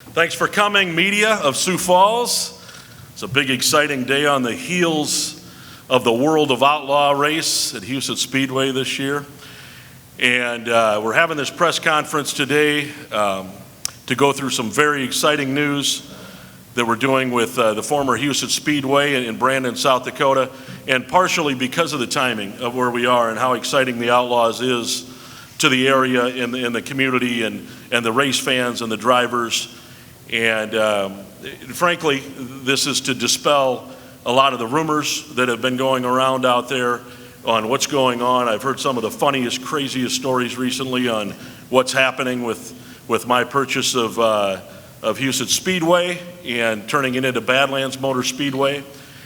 Thanks for coming, media of Sioux Falls. It's a big, exciting day on the heels of the World of Outlaw race at Huset Speedway this year. And we're having this press conference today to go through some very exciting news that we're doing with the former Huset Speedway in Brandon, South Dakota, and partially because of the timing of where we are and how exciting the Outlaws is to the area and the community and the race fans and the drivers. And frankly, this is to dispel a lot of the rumors that have been going around out there on what's going on. I've heard some of the funniest, craziest stories recently on what's happening with my purchase of Huset Speedway and turning it into Badlands Motor Speedway.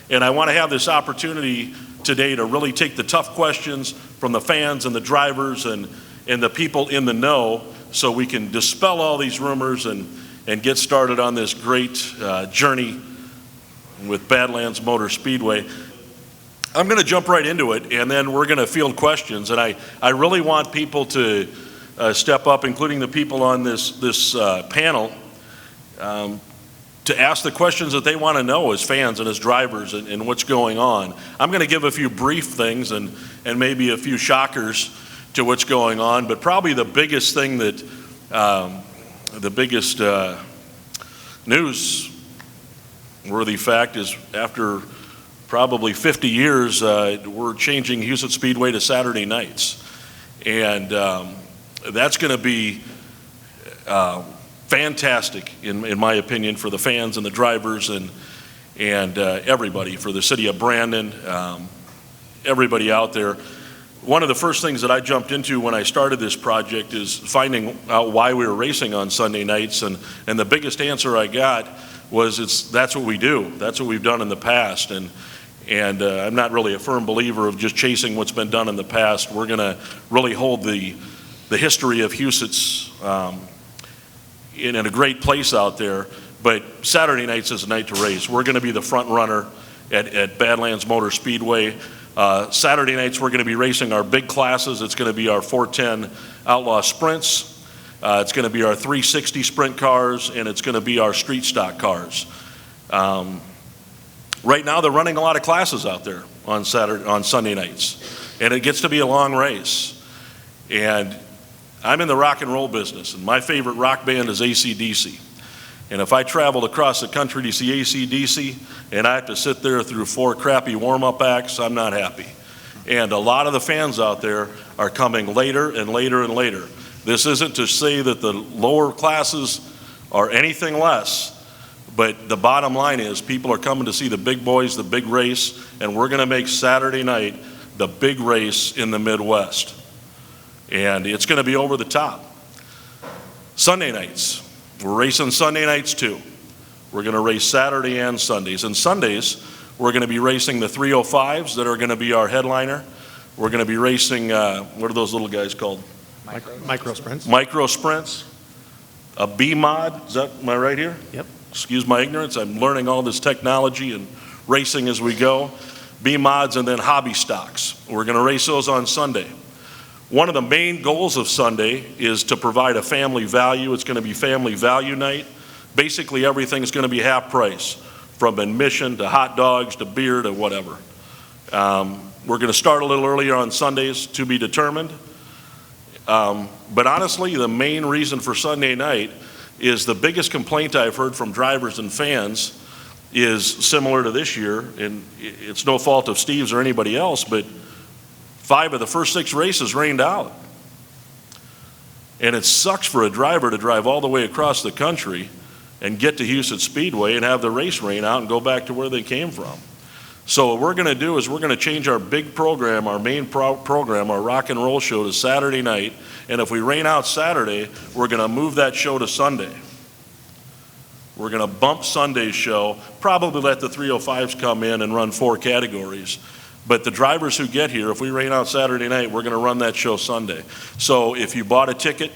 And I want to have this opportunity today to really take the tough questions from the fans and the drivers and the people in the know so we can dispel all these rumors and get started on this great journey with Badlands Motor Speedway. I'm going to jump right into it, and then we're going to field questions. And I really want people to step up, including the people on this panel, to ask the questions that they want to know as fans and as drivers and what's going on. I'm going to give a few brief things and maybe a few shockers to what's going on, but probably the biggest thing that the biggest newsworthy fact is after probably 50 years, we're changing Huset Speedway to Saturday nights. And that's going to be fantastic, in my opinion, for the fans and the drivers and everybody, for the city of Brandon, everybody out there. One of the first things that I jumped into when I started this project is finding out why we were racing on Sunday nights, and the biggest answer I got was that's what we do. That's what we've done in the past, and I'm not really a firm believer of just chasing what's been done in the past. We're going to really hold the history of Huset's in a great place out there, but Saturday nights is a night to race. We're going to be the front runner at Badlands Motor Speedway. Saturday nights we're going to be racing our big classes. It's going to be our 410 Outlaw Sprints. It's going to be our 360 Sprint cars, and it's going to be our street stock cars. Right now they're running a lot of classes out there on Sunday nights, and it gets to be a long race. And I'm in the rock and roll business, and my favorite rock band is AC/DC. And if I traveled across the country to see AC/DC and I have to sit there through 4 crappy warm-up acts, I'm not happy. And a lot of the fans out there are coming later and later and later. This isn't to say that the lower classes are anything less, but the bottom line is people are coming to see the big boys, the big race, and we're going to make Saturday night the big race in the Midwest. And it's going to be over the top. Sunday nights. We're racing Sunday nights too. We're going to race Saturday and Sundays. And Sundays, we're going to be racing the 305s that are going to be our headliner. We're going to be racing, what are those little guys called? Micro sprints. Micro sprints. A B-mod, am I right here? Yep. Excuse my ignorance, I'm learning all this technology and racing as we go. B-mods and then hobby stocks. We're going to race those on Sunday. One of the main goals of Sunday is to provide a family value. It's going to be family value night. Basically everything's going to be half price, from admission to hot dogs to beer to whatever. We're going to start a little earlier on Sundays, to be determined. But honestly, the main reason for Sunday night is the biggest complaint I've heard from drivers and fans is similar to this year, and it's no fault of Steve's or anybody else, but 5 of the first 6 races rained out. And it sucks for a driver to drive all the way across the country and get to Huset Speedway and have the race rain out and go back to where they came from. So what we're going to do is we're going to change our big program, our main program, our rock and roll show to Saturday night. And if we rain out Saturday, we're going to move that show to Sunday. We're going to bump Sunday's show, probably let the 305s come in and run 4 categories. But the drivers who get here, if we rain out Saturday night, we're going to run that show Sunday. So if you bought a ticket,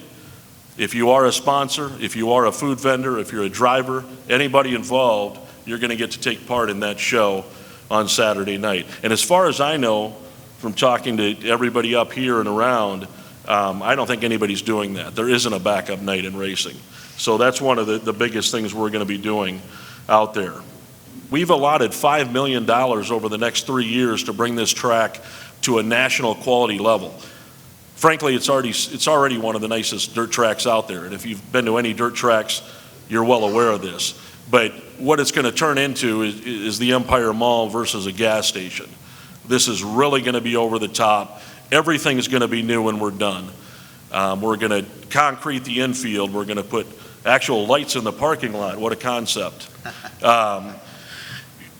if you are a sponsor, if you are a food vendor, if you're a driver, anybody involved, you're going to get to take part in that show on Saturday night. And as far as I know, from talking to everybody up here and around, I don't think anybody's doing that. There isn't a backup night in racing. So that's one of the biggest things we're going to be doing out there. We've allotted $5 million over the next 3 years to bring this track to a national quality level. Frankly, it's already one of the nicest dirt tracks out there. And if you've been to any dirt tracks, you're well aware of this. But what it's going to turn into is the Empire Mall versus a gas station. This is really going to be over the top. Everything's going to be new when we're done. We're going to concrete the infield. We're going to put actual lights in the parking lot. What a concept.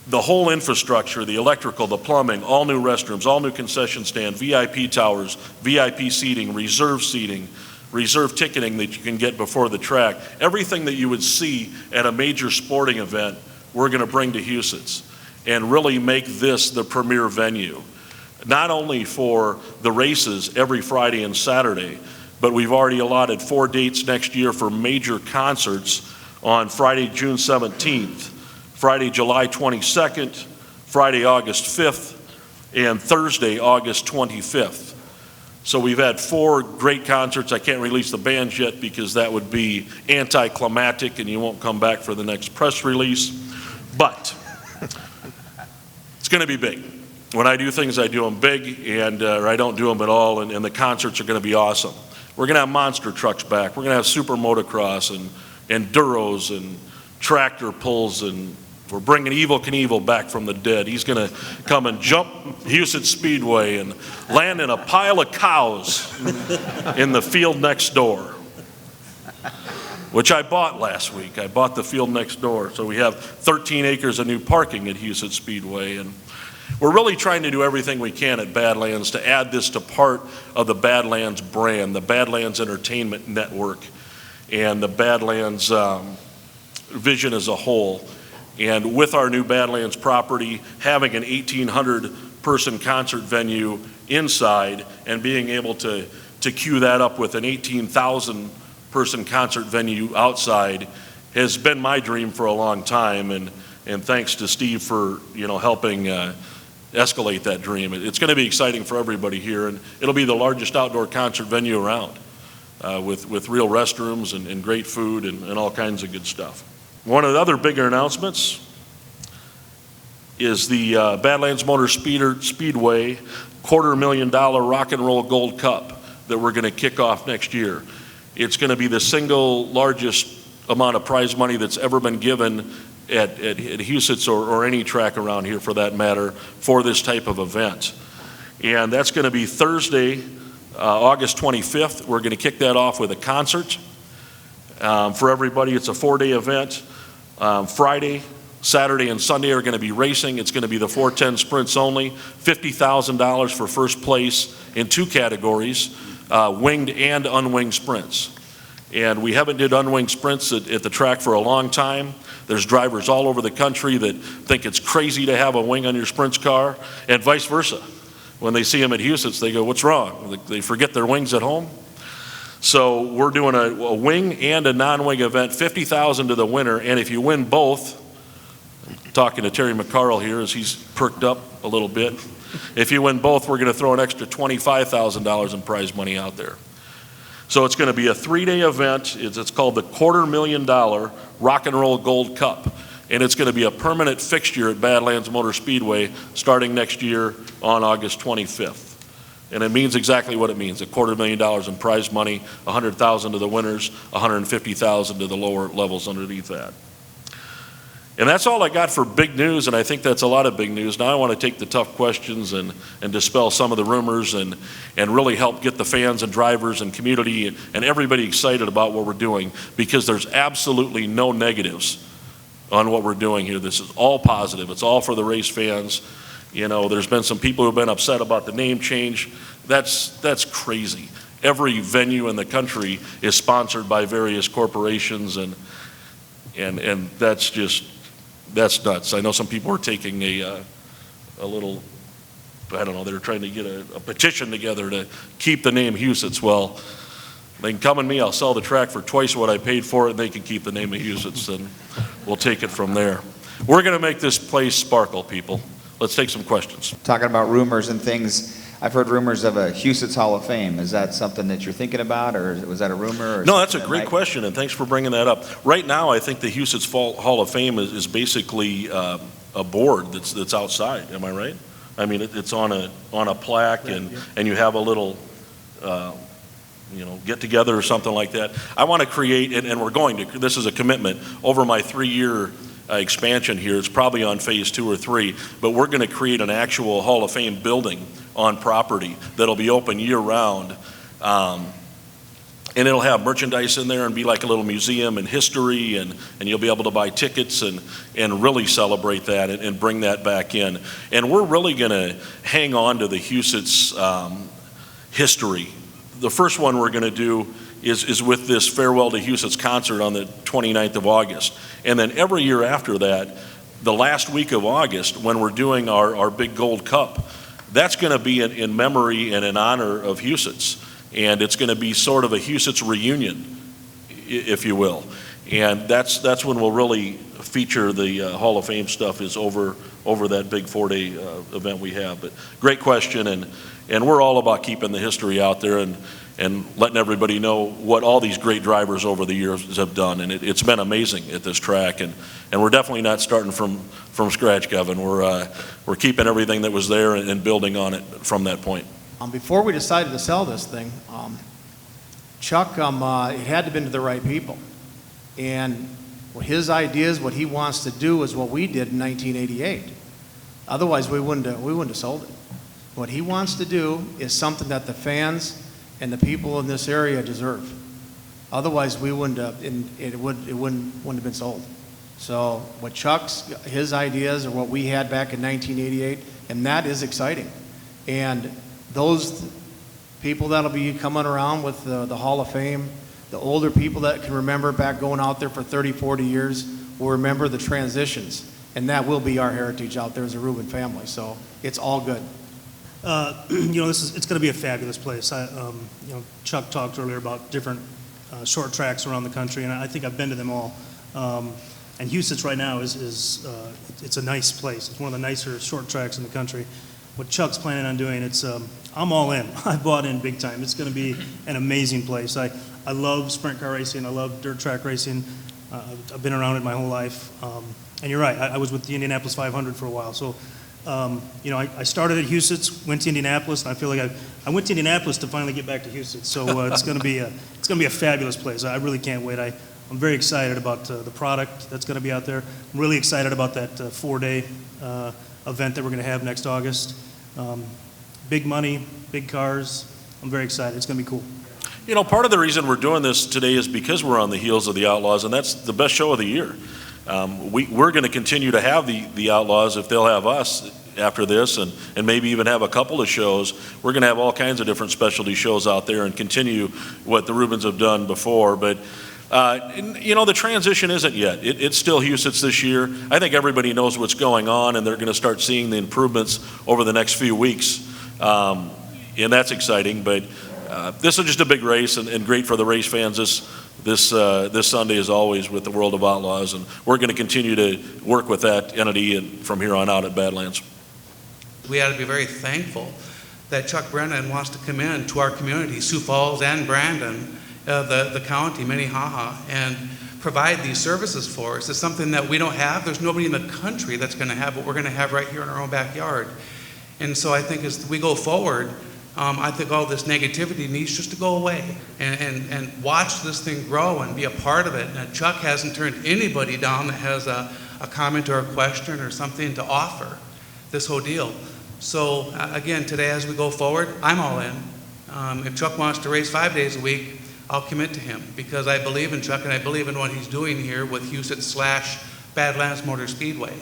The whole infrastructure, the electrical, the plumbing, all new restrooms, all new concession stand, VIP towers, VIP seating, reserve ticketing that you can get before the track. Everything that you would see at a major sporting event, we're going to bring to Huset's and really make this the premier venue. Not only for the races every Friday and Saturday, but we've already allotted 4 dates next year for major concerts on Friday, June 17th, Friday, July 22nd, Friday, August 5th, and Thursday, August 25th. So we've had 4 great concerts. I can't release the bands yet because that would be anticlimactic and you won't come back for the next press release. But it's going to be big. When I do things, I do them big, or I don't do them at all, and the concerts are going to be awesome. We're going to have monster trucks back. We're going to have super motocross and enduros and tractor pulls, and we're bringing Evel Knievel back from the dead. He's going to come and jump Huset Speedway and land in a pile of cows in the field next door, which I bought last week. I bought the field next door. So we have 13 acres of new parking at Huset Speedway, and we're really trying to do everything we can at Badlands to add this to part of the Badlands brand, the Badlands Entertainment Network, and the Badlands vision as a whole. And with our new Badlands property, having an 1,800 person concert venue inside and being able to queue that up with an 18,000 person concert venue outside has been my dream for a long time. And thanks to Steve for helping escalate that dream. It's going to be exciting for everybody here, and it'll be the largest outdoor concert venue around with real restrooms and great food and all kinds of good stuff. One of the other bigger announcements is the Badlands Motor Speedway $250,000 Rock and Roll Gold Cup that we're going to kick off next year. It's going to be the single largest amount of prize money that's ever been given at Huset's or any track around here for that matter for this type of event. And that's going to be Thursday, August 25th. We're going to kick that off with a concert. For everybody, it's a 4-day event. Friday, Saturday, and Sunday are going to be racing. It's going to be the 410 sprints only. $50,000 for first place in 2 categories, winged and unwinged sprints. And we haven't did unwinged sprints at the track for a long time. There's drivers all over the country that think it's crazy to have a wing on your sprints car, and vice versa. When they see them at Huset's, they go, "What's wrong?" They forget their wings at home. So we're doing a wing and a non-wing event, $50,000 to the winner, and if you win both, I'm talking to Terry McCarl here as he's perked up a little bit. If you win both, we're going to throw an extra $25,000 in prize money out there. So it's going to be a 3-day event. It's called the $250,000 Rock and Roll Gold Cup, and it's going to be a permanent fixture at Badlands Motor Speedway starting next year on August 25th. And it means exactly what it means, $250,000 in prize money, $100,000 to the winners, $150,000 to the lower levels underneath that. And that's all I got for big news, and I think that's a lot of big news. Now I want to take the tough questions and dispel some of the rumors and really help get the fans and drivers and community and everybody excited about what we're doing, because there's absolutely no negatives on what we're doing here. This is all positive. It's all for the race fans. There's been some people who've been upset about the name change. That's crazy. Every venue in the country is sponsored by various corporations, and that's nuts. I know some people are taking a little, I don't know, they're trying to get a petition together to keep the name Huset's. Well, they can come to me, I'll sell the track for twice what I paid for it, and they can keep the name of Huset's, and we'll take it from there. We're going to make this place sparkle, people. Let's take some questions. Talking about rumors and things, I've heard rumors of a Huset's Hall of Fame. Is that something that you're thinking about, or was that a rumor? Or No, that's a great question, and thanks for bringing that up. Right now, I think the Huset's Hall of Fame is basically a board that's outside. Am I right? I mean, it's on a plaque, and you have a little get together or something like that. I want to create, and we're going to. This is a commitment over my 3-year expansion here. It's probably on phase 2 or 3, but we're going to create an actual Hall of Fame building on property that'll be open year round. And it'll have merchandise in there and be like a little museum and history, and you'll be able to buy tickets and really celebrate that and bring that back in. And we're really going to hang on to the Huset's history. The first one we're going to do is with this Farewell to Huset's concert on the 29th of August. And then every year after that, the last week of August, when we're doing our big gold cup, that's going to be in memory and in honor of Huset's. And it's going to be sort of a Huset's reunion, if you will. And that's when we'll really feature the Hall of Fame stuff, is over that big 4-day event we have. But great question, and we're all about keeping the history out there and letting everybody know what all these great drivers over the years have done. And it's been amazing at this track, and we're definitely not starting from scratch, Kevin. We're keeping everything that was there and building on it from that point. Before we decided to sell this thing, Chuck, it had to have been to the right people. And his ideas, what he wants to do, is what we did in 1988. Otherwise, we wouldn't have sold it. What he wants to do is something that the fans and the people in this area deserve. Otherwise, we wouldn't have, it wouldn't have been sold. So what his ideas are what we had back in 1988, and that is exciting. And those people that'll be coming around with the Hall of Fame, the older people that can remember back going out there for 30, 40 years, will remember the transitions. And that will be our heritage out there as a Rubin family. So it's all good. It's going to be a fabulous place. Chuck talked earlier about different short tracks around the country, and I think I've been to them all. And Huset's right now is it's a nice place. It's one of the nicer short tracks in the country. What Chuck's planning on doing, I'm all in. I bought in big time. It's going to be an amazing place. I love sprint car racing. I love dirt track racing. I've been around it my whole life. And you're right. I was with the Indianapolis 500 for a while. So, I started at Huset's, went to Indianapolis, and I feel like I went to Indianapolis to finally get back to Huset's. So it's going to be a fabulous place. I really can't wait. I'm very excited about the product that's going to be out there. I'm really excited about that 4-day event that we're going to have next August. Big money, big cars. I'm very excited. It's going to be cool. Part of the reason we're doing this today is because we're on the heels of the Outlaws, and that's the best show of the year. We're going to continue to have the Outlaws if they'll have us after this, and maybe even have a couple of shows. We're going to have all kinds of different specialty shows out there and continue what the Rubins have done before. But the transition isn't yet. It's still Huset's this year. I think everybody knows what's going on, and they're going to start seeing the improvements over the next few weeks, and that's exciting. But this is just a big race, and great for the race fans this Sunday, as always, with the World of Outlaws, and we're going to continue to work with that entity and from here on out at Badlands. We ought to be very thankful that Chuck Brennan wants to come in to our community, Sioux Falls and Brandon, the county, Minnehaha, and provide these services for us. It's something that we don't have. There's nobody in the country that's going to have what we're going to have right here in our own backyard. And so I think as we go forward, I think all this negativity needs just to go away and watch this thing grow and be a part of it. And Chuck hasn't turned anybody down that has a comment or a question or something to offer this whole deal. So again, today as we go forward, I'm all in. If Chuck wants to race 5 days a week, I'll commit to him because I believe in Chuck and I believe in what he's doing here with Huset / Badlands Motor Speedway.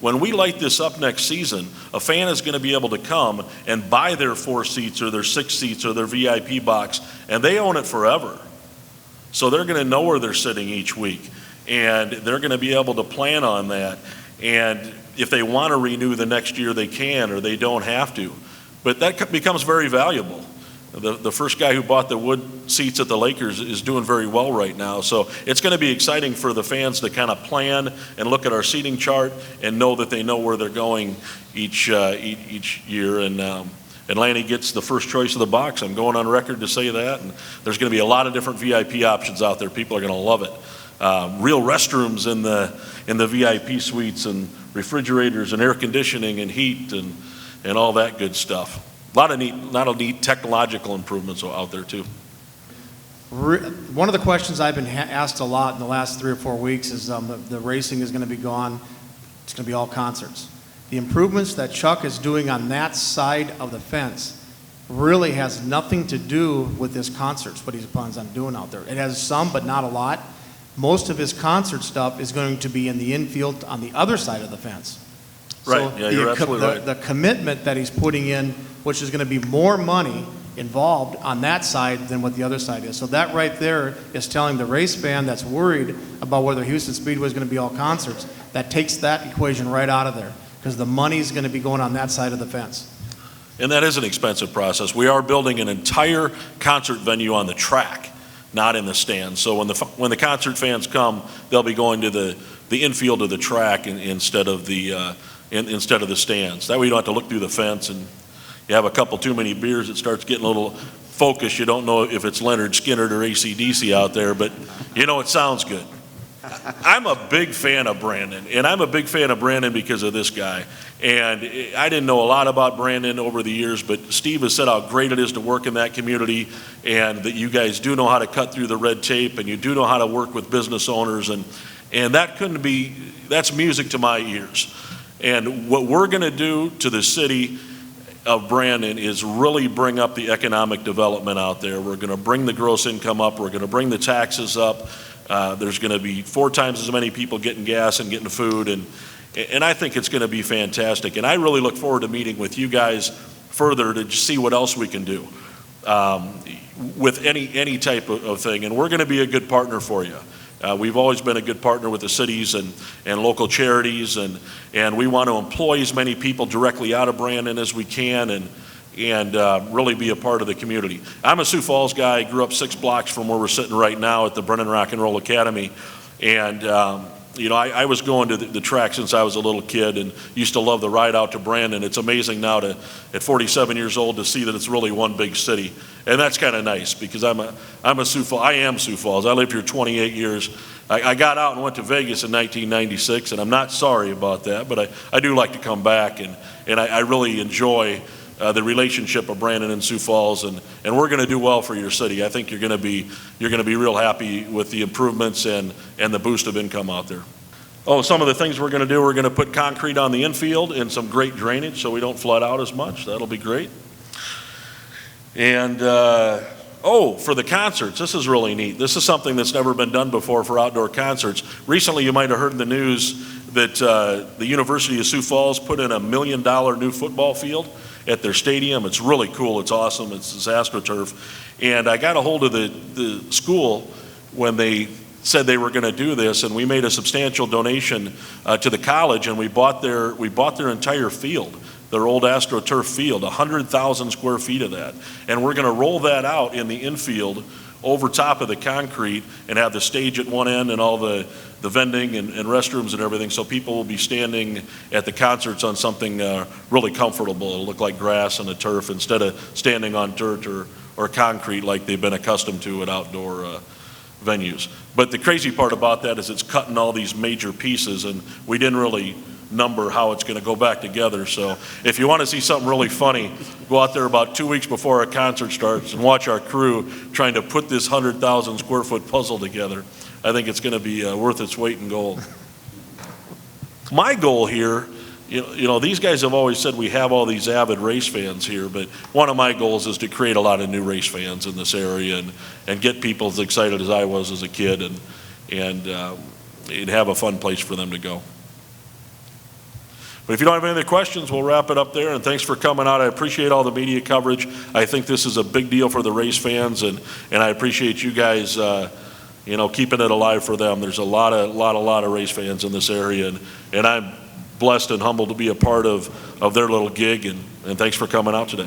When we light this up next season, a fan is going to be able to come and buy their 4 seats or their 6 seats or their VIP box, and they own it forever. So they're going to know where they're sitting each week, and they're going to be able to plan on that. And if they want to renew the next year, they can, or they don't have to. But that becomes very valuable. The first guy who bought the wood seats at the Lakers is doing very well right now. So it's going to be exciting for the fans to kind of plan and look at our seating chart and know that they know where they're going each year. And and Lanny gets the first choice of the box. I'm going on record to say that, and there's going to be a lot of different VIP options out there. People are going to love it. Real restrooms in the VIP suites, and refrigerators and air conditioning and heat and all that good stuff. A lot of neat technological improvements out there too. One of the questions I've been asked a lot in the last 3 or 4 weeks is the racing is going to be gone. It's going to be all concerts. The improvements that Chuck is doing on that side of the fence really has nothing to do with his concerts, what he plans on doing out there. It has some, but not a lot. Most of his concert stuff is going to be in the infield on the other side of the fence. Right, So yeah, you're absolutely right. The commitment that he's putting in, which is going to be more money involved on that side than what the other side is. So that right there is telling the race fan that's worried about whether Huset Speedway is going to be all concerts, that takes that equation right out of there, because the money's going to be going on that side of the fence. And that is an expensive process. We are building an entire concert venue on the track, not in the stands. So when the concert fans come, they'll be going to the infield of the track instead of the stands. That way you don't have to look through the fence, and you have a couple too many beers, it starts getting a little focused. You don't know if it's Leonard Skinner or AC/DC out there, but you know it sounds good. I'm a big fan of Brandon, and I'm a big fan of Brandon because of this guy. And I didn't know a lot about Brandon over the years, but Steve has said how great it is to work in that community, and that you guys do know how to cut through the red tape, and you do know how to work with business owners, and that's music to my ears. And what we're going to do to the city of Brandon is really bring up the economic development out there. We're going to bring the gross income up. We're going to bring the taxes up. There's going to be 4 times as many people getting gas and getting food, and I think it's going to be fantastic. And I really look forward to meeting with you guys further to see what else we can do with any type of thing. And we're going to be a good partner for you. We've always been a good partner with the cities and local charities, and we want to employ as many people directly out of Brandon as we can, and really be a part of the community. I'm a Sioux Falls guy. I grew up 6 blocks from where we're sitting right now at the Brennan Rock Roll Academy, and I was going to the track since I was a little kid and used to love the ride out to Brandon. It's amazing now at 47 years old to see that it's really one big city, and that's kind of nice because I'm a Sioux Falls. I am Sioux Falls. I lived here 28 years. I got out and went to Vegas in 1996, and I'm not sorry about that, but I do like to come back, and I really enjoy the relationship of Brandon and Sioux Falls, and we're going to do well for your city. I think you're going to be real happy with the improvements and the boost of income out there. Oh, some of the things we're going to do, we're going to put concrete on the infield and some great drainage so we don't flood out as much. That'll be great. And for the concerts, this is really neat. This is something that's never been done before for outdoor concerts. Recently, you might have heard in the news that the University of Sioux Falls put in $1 million new football field at their stadium. It's really cool. It's awesome. It's this AstroTurf. And I got a hold of the school when they said they were going to do this, and we made a substantial donation to the college, and we bought their entire field, their old AstroTurf field, 100,000 square feet of that. And we're going to roll that out in the infield over top of the concrete and have the stage at one end and all the vending and restrooms and everything, so people will be standing at the concerts on something really comfortable. It'll look like grass and a turf instead of standing on dirt or concrete like they've been accustomed to at outdoor venues. But the crazy part about that is it's cutting all these major pieces, and we didn't really number how it's going to go back together. So if you want to see something really funny, go out there about 2 weeks before our concert starts and watch our crew trying to put this 100,000 square foot puzzle together. I think it's going to be worth its weight in gold. My goal here, these guys have always said we have all these avid race fans here, but one of my goals is to create a lot of new race fans in this area and get people as excited as I was as a kid and have a fun place for them to go. But if you don't have any other questions, we'll wrap it up there, and thanks for coming out. I appreciate all the media coverage. I think this is a big deal for the race fans, and I appreciate you guys keeping it alive for them. There's a lot of race fans in this area, and I'm blessed and humbled to be a part of their little gig, and thanks for coming out today.